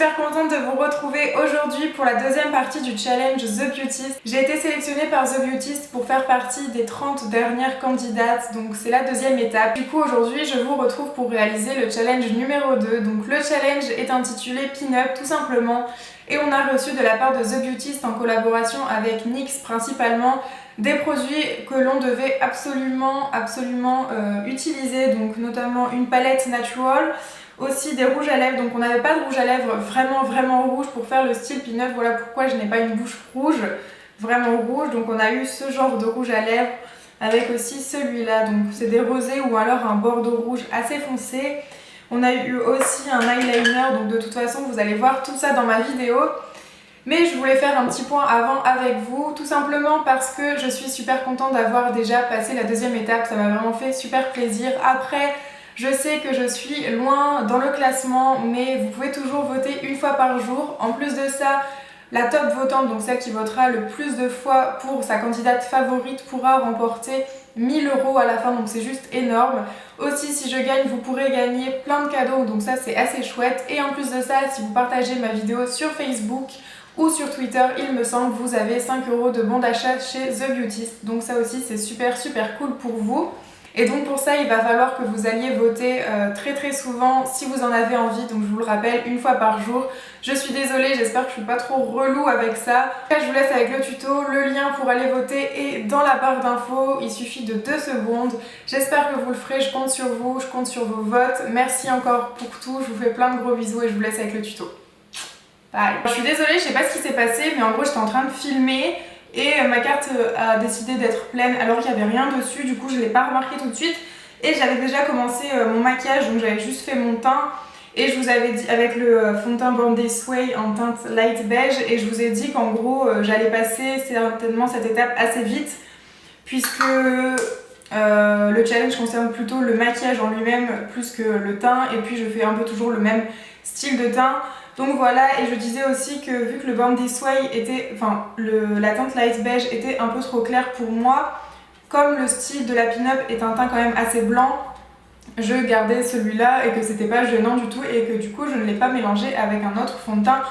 super contente de vous retrouver aujourd'hui pour la deuxième partie du challenge The Beautist. J'ai été sélectionnée par The Beautist pour faire partie des 30 dernières candidates, donc c'est la deuxième étape. Du coup aujourd'hui je vous retrouve pour réaliser le challenge numéro 2. Donc le challenge est intitulé Pin-Up tout simplement, et on a reçu de la part de The Beautist en collaboration avec NYX principalement des produits que l'on devait absolument utiliser, donc notamment une palette Natural, aussi des rouges à lèvres. Donc on n'avait pas de rouge à lèvres vraiment rouge pour faire le style Pin-Up, voilà pourquoi je n'ai pas une bouche rouge, vraiment rouge. Donc on a eu ce genre de rouge à lèvres avec aussi celui-là, donc c'est des rosés ou alors un bordeaux rouge assez foncé. On a eu aussi un eyeliner, donc de toute façon vous allez voir tout ça dans ma vidéo. Mais je voulais faire un petit point avant avec vous, tout simplement parce que je suis super contente d'avoir déjà passé la deuxième étape, ça m'a vraiment fait super plaisir. Après, je sais que je suis loin dans le classement, mais vous pouvez toujours voter une fois par jour. En plus de ça, la top votante, donc celle qui votera le plus de fois pour sa candidate favorite, pourra remporter 1000 € à la fin, donc c'est juste énorme. Aussi, si je gagne, vous pourrez gagner plein de cadeaux, donc ça c'est assez chouette. Et en plus de ça, si vous partagez ma vidéo sur Facebook ou sur Twitter, il me semble, vous avez 5 € de bon d'achat chez The Beautist. Donc ça aussi c'est super cool pour vous. Et donc pour ça il va falloir que vous alliez voter très souvent si vous en avez envie. Donc je vous le rappelle, une fois par jour. Je suis désolée, j'espère que je suis pas trop relou avec ça. Là, je vous laisse avec le tuto, le lien pour aller voter est dans la barre d'infos, il suffit de 2 secondes. J'espère que vous le ferez, je compte sur vous, je compte sur vos votes. Merci encore pour tout, je vous fais plein de gros bisous et je vous laisse avec le tuto. Bye. Je suis désolée, je sais pas ce qui s'est passé, mais en gros j'étais en train de filmer et ma carte a décidé d'être pleine alors qu'il n'y avait rien dessus. Du coup je l'ai pas remarqué tout de suite et j'avais déjà commencé mon maquillage, donc j'avais juste fait mon teint. Et je vous avais dit avec le fond de teint Born This Way en teinte light beige, et je vous ai dit qu'en gros j'allais passer certainement cette étape assez vite puisque le challenge concerne plutôt le maquillage en lui-même plus que le teint, et puis je fais un peu toujours le même style de teint. Donc voilà, et je disais aussi que vu que le Born This Way était, la teinte light beige était un peu trop claire pour moi, comme le style de la Pin-Up est un teint quand même assez blanc, je gardais celui-là et que c'était pas gênant du tout, et que du coup je ne l'ai pas mélangé avec un autre fond de teint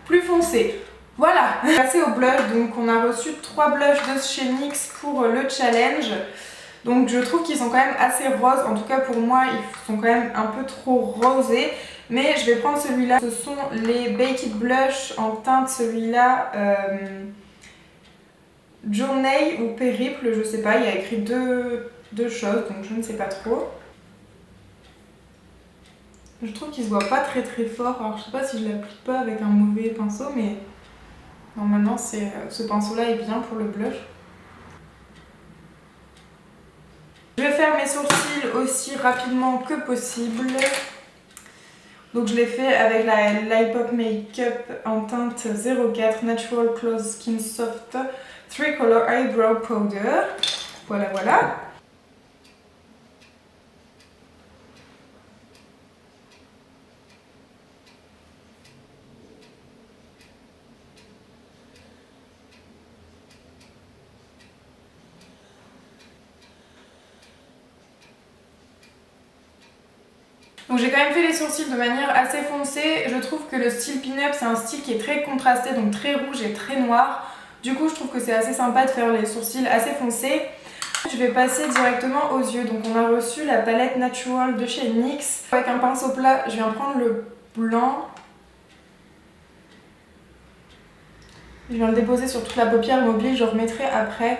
plus foncé. Voilà, on va passer au blush. Donc on a reçu 3 blushs de chez NYX pour le challenge. Donc je trouve qu'ils sont quand même assez roses, en tout cas pour moi ils sont quand même un peu trop rosés. Mais je vais prendre celui-là, ce sont les Baked Blush en teinte, celui-là Journey ou Périple, je sais pas, il y a écrit deux choses, donc je ne sais pas trop. Je trouve qu'il se voit pas très fort, alors je sais pas si je l'applique pas avec un mauvais pinceau, mais normalement ce pinceau-là est bien pour le blush. Je vais faire mes sourcils aussi rapidement que possible. Donc je l'ai fait avec la Lipop Makeup en teinte 04 Natural Close Skin Soft 3 Color Eyebrow Powder. Voilà. Donc j'ai quand même fait les sourcils de manière assez foncée. Je trouve que le style Pin-Up c'est un style qui est très contrasté, donc très rouge et très noir. Du coup je trouve que c'est assez sympa de faire les sourcils assez foncés. Je vais passer directement aux yeux. Donc on a reçu la palette Natural de chez NYX. Avec un pinceau plat, je viens prendre le blanc. Je viens le déposer sur toute la paupière mobile, je remettrai après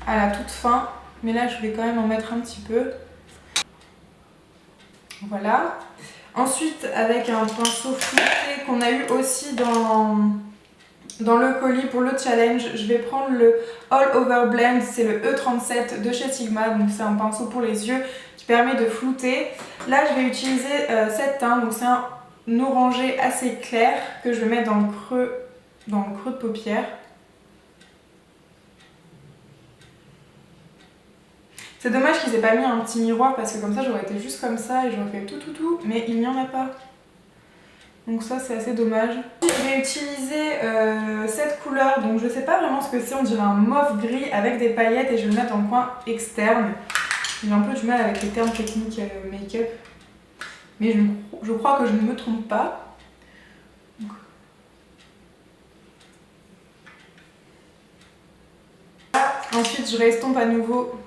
à la toute fin. Mais là je vais quand même en mettre un petit peu. Voilà. Ensuite, avec un pinceau flouté qu'on a eu aussi dans le colis pour le challenge, je vais prendre le All Over Blend, c'est le E37 de chez Sigma, donc c'est un pinceau pour les yeux qui permet de flouter. Là, je vais utiliser cette teinte, donc c'est un orangé assez clair que je vais mettre dans le creux de paupière. C'est dommage qu'ils aient pas mis un petit miroir parce que comme ça j'aurais été juste comme ça et j'aurais fait tout, mais il n'y en a pas. Donc ça c'est assez dommage. Je vais utiliser cette couleur, donc je sais pas vraiment ce que c'est, on dirait un mauve gris avec des paillettes, et je vais le mettre dans le coin externe. J'ai un peu du mal avec les termes techniques make-up, mais je crois que je ne me trompe pas. Ensuite je restompe à nouveau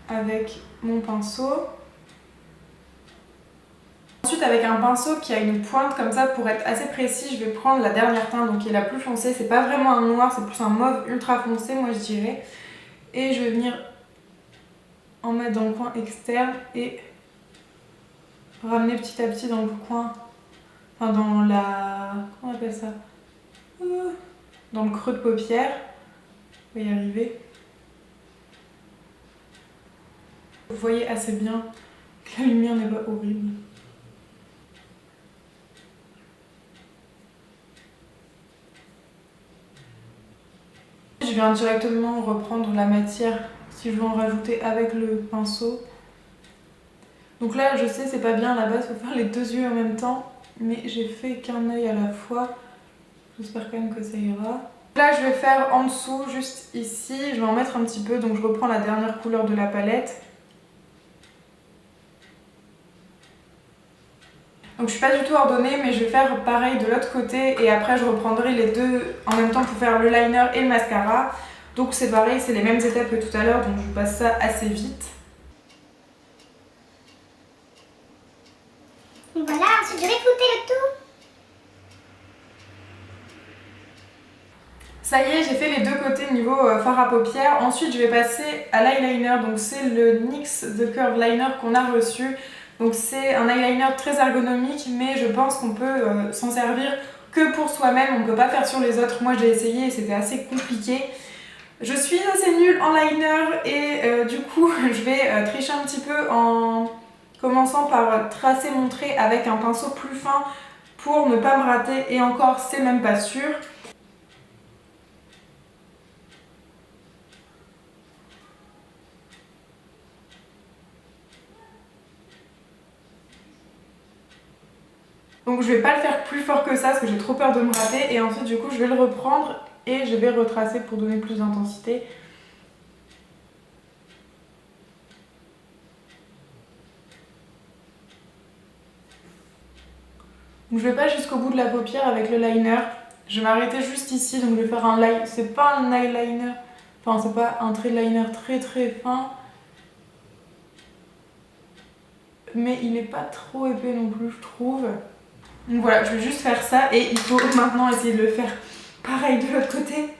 avec mon pinceau. Ensuite avec un pinceau qui a une pointe comme ça pour être assez précis, je vais prendre la dernière teinte donc qui est la plus foncée. C'est pas vraiment un noir, c'est plus un mauve ultra foncé moi je dirais. Et je vais venir en mettre dans le coin externe et ramener petit à petit dans le coin, enfin dans la... comment on appelle ça, dans le creux de paupière. On va y arriver. Vous voyez assez bien que la lumière n'est pas horrible. Je viens directement reprendre la matière si je veux en rajouter avec le pinceau. Donc là je sais c'est pas bien à la base, il faut faire les deux yeux en même temps, mais j'ai fait qu'un œil à la fois. J'espère quand même que ça ira. Là je vais faire en dessous, juste ici, je vais en mettre un petit peu, donc je reprends la dernière couleur de la palette. Donc je suis pas du tout ordonnée, mais je vais faire pareil de l'autre côté et après je reprendrai les deux en même temps pour faire le liner et le mascara. Donc c'est pareil, c'est les mêmes étapes que tout à l'heure, donc je passe ça assez vite. Voilà, ensuite je vais flouter le tout. Ça y est, j'ai fait les deux côtés niveau fard à paupières. Ensuite, je vais passer à l'eyeliner. Donc c'est le NYX The Curve Liner qu'on a reçu. Donc c'est un eyeliner très ergonomique, mais je pense qu'on peut s'en servir que pour soi-même. On ne peut pas faire sur les autres. Moi, j'ai essayé et c'était assez compliqué. Je suis assez nulle en liner et du coup, je vais tricher un petit peu en commençant par tracer mon trait avec un pinceau plus fin pour ne pas me rater. Et encore, c'est même pas sûr. Donc je vais pas le faire plus fort que ça parce que j'ai trop peur de me rater et ensuite du coup je vais le reprendre et je vais retracer pour donner plus d'intensité. Donc je vais pas jusqu'au bout de la paupière avec le liner. Je vais m'arrêter juste ici, donc je vais faire un line. C'est pas un eyeliner, enfin c'est pas un trait de liner très très fin. Mais il est pas trop épais non plus je trouve. Donc voilà, je vais juste faire ça et il faut maintenant essayer de le faire pareil de l'autre côté.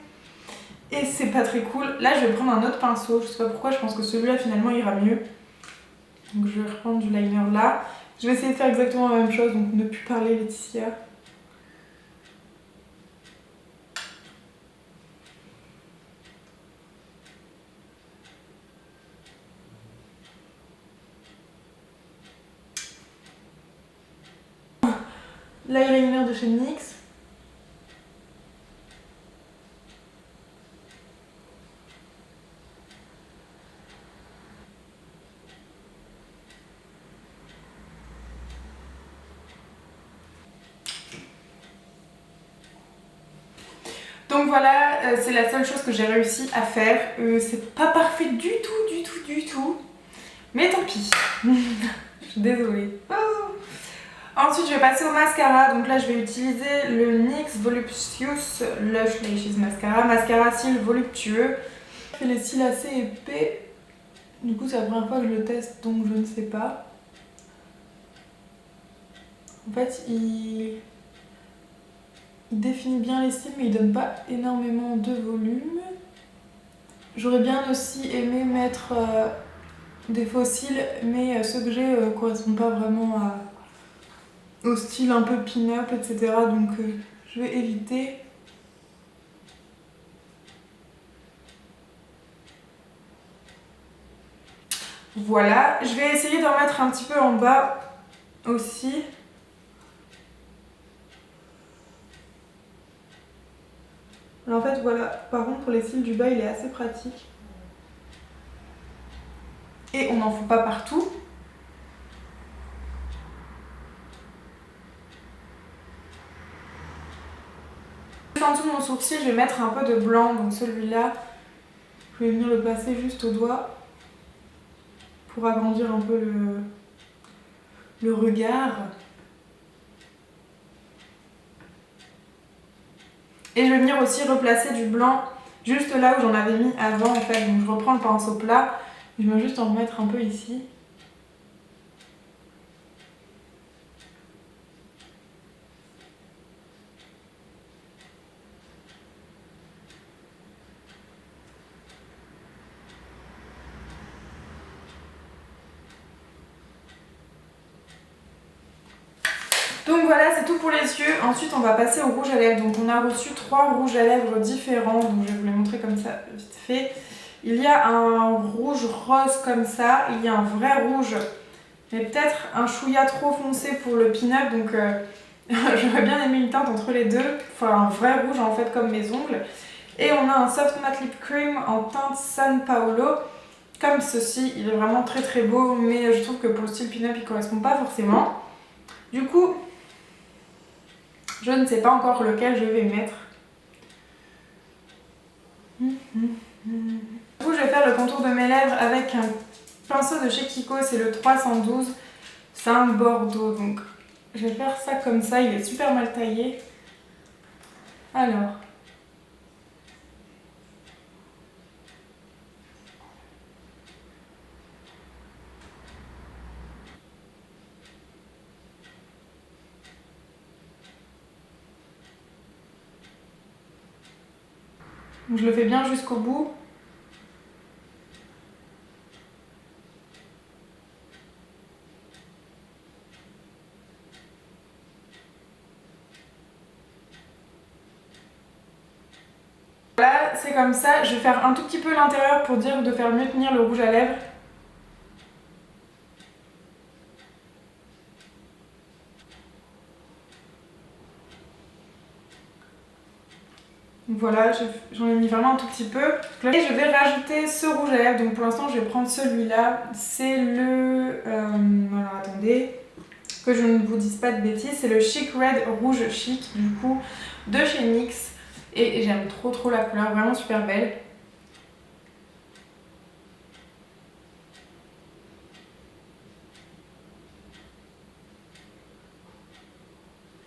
Et c'est pas très cool. Là je vais prendre un autre pinceau, je sais pas pourquoi, je pense que celui-là finalement ira mieux. Donc je vais reprendre du liner là. Je vais essayer de faire exactement la même chose, donc ne plus parler Laetitia. L'eyeliner de chez NYX. Donc voilà, c'est la seule chose que j'ai réussi à faire. C'est pas parfait du tout. Mais tant pis. Je suis désolée. Oh. Ensuite, je vais passer au mascara. Donc là, je vais utiliser le NYX Voluptuous Lush Lashes Mascara. Mascara cils voluptueux. Je fais les cils assez épais. Du coup, c'est la première fois que je le teste, donc je ne sais pas. En fait, il définit bien les cils, mais il donne pas énormément de volume. J'aurais bien aussi aimé mettre des faux cils, mais ceux que j'ai correspondent pas vraiment au style un peu pin-up, etc. Donc je vais éviter. Voilà, je vais essayer d'en mettre un petit peu en bas aussi. Alors en fait voilà, par contre pour les cils du bas il est assez pratique. Et on n'en fout pas partout. En dessous de mon sourcil je vais mettre un peu de blanc, donc celui-là, je vais venir le placer juste au doigt pour agrandir un peu le regard. Et je vais venir aussi replacer du blanc juste là où j'en avais mis avant en fait. Donc je reprends le pinceau plat, je vais juste en remettre un peu ici. Donc voilà, c'est tout pour les yeux. Ensuite, on va passer au rouge à lèvres. Donc on a reçu 3 rouges à lèvres différents. Donc je vais vous les montrer comme ça, vite fait. Il y a un rouge rose comme ça. Il y a un vrai rouge, mais peut-être un chouïa trop foncé pour le pin-up. Donc j'aurais bien aimé une teinte entre les deux. Enfin, un vrai rouge en fait, comme mes ongles. Et on a un soft matte lip cream en teinte San Paolo. Comme ceci, il est vraiment très très beau. Mais je trouve que pour le style pin-up, il ne correspond pas forcément. Du coup, je ne sais pas encore lequel je vais mettre. Du coup, je vais faire le contour de mes lèvres avec un pinceau de chez Kiko, c'est le 312. C'est un bordeaux, donc je vais faire ça comme ça. Il est super mal taillé. Alors. Donc, je le fais bien jusqu'au bout. Voilà, c'est comme ça. Je vais faire un tout petit peu l'intérieur pour dire de faire mieux tenir le rouge à lèvres. Voilà, j'en ai mis vraiment un tout petit peu. Et je vais rajouter ce rouge à lèvres. Donc pour l'instant, je vais prendre celui-là. C'est le... alors attendez, que je ne vous dise pas de bêtises. C'est le Chic Red Rouge Chic, du coup, de chez NYX. Et j'aime trop la couleur, vraiment super belle.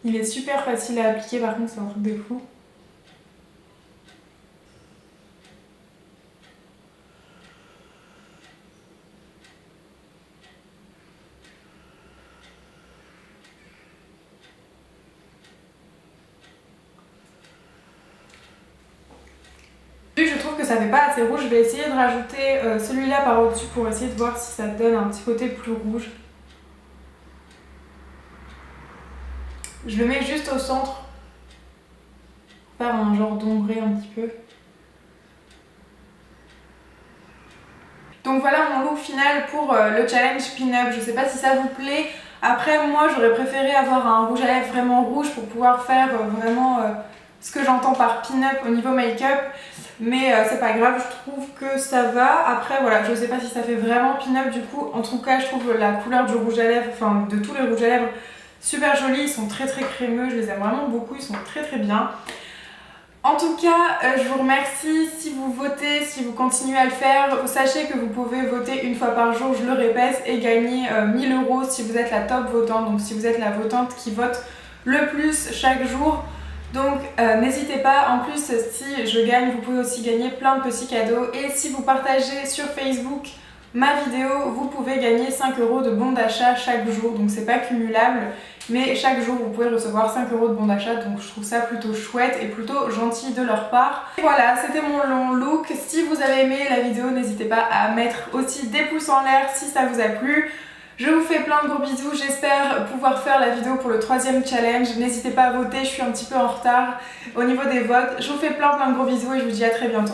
Il est super facile à appliquer, par contre, c'est un truc de fou. Je trouve que ça fait pas assez rouge, je vais essayer de rajouter celui-là par au-dessus pour essayer de voir si ça donne un petit côté plus rouge. Je le mets juste au centre pour faire un genre d'ombré un petit peu. Donc voilà mon look final pour le challenge pin-up. Je sais pas si ça vous plaît. Après moi j'aurais préféré avoir un rouge à lèvres vraiment rouge pour pouvoir faire vraiment ce que j'entends par pin-up au niveau make-up. Mais c'est pas grave, je trouve que ça va. Après voilà, je sais pas si ça fait vraiment pin-up du coup. En tout cas je trouve la couleur du rouge à lèvres, enfin de tous les rouges à lèvres, super jolis. Ils sont très crémeux, je les aime vraiment beaucoup, ils sont très bien. En tout cas, je vous remercie si vous votez, si vous continuez à le faire. Sachez que vous pouvez voter une fois par jour, je le répète, et gagner 1000 € si vous êtes la top votante, donc si vous êtes la votante qui vote le plus chaque jour. Donc n'hésitez pas, en plus si je gagne, vous pouvez aussi gagner plein de petits cadeaux. Et si vous partagez sur Facebook ma vidéo, vous pouvez gagner 5 € de bons d'achat chaque jour, donc c'est pas cumulable. Mais chaque jour vous pouvez recevoir 5 € de bons d'achat, donc je trouve ça plutôt chouette et plutôt gentil de leur part. Et voilà, c'était mon long look. Si vous avez aimé la vidéo, n'hésitez pas à mettre aussi des pouces en l'air si ça vous a plu. Je vous fais plein de gros bisous, j'espère pouvoir faire la vidéo pour le 3e challenge. N'hésitez pas à voter, je suis un petit peu en retard au niveau des votes. Je vous fais plein de gros bisous et je vous dis à très bientôt.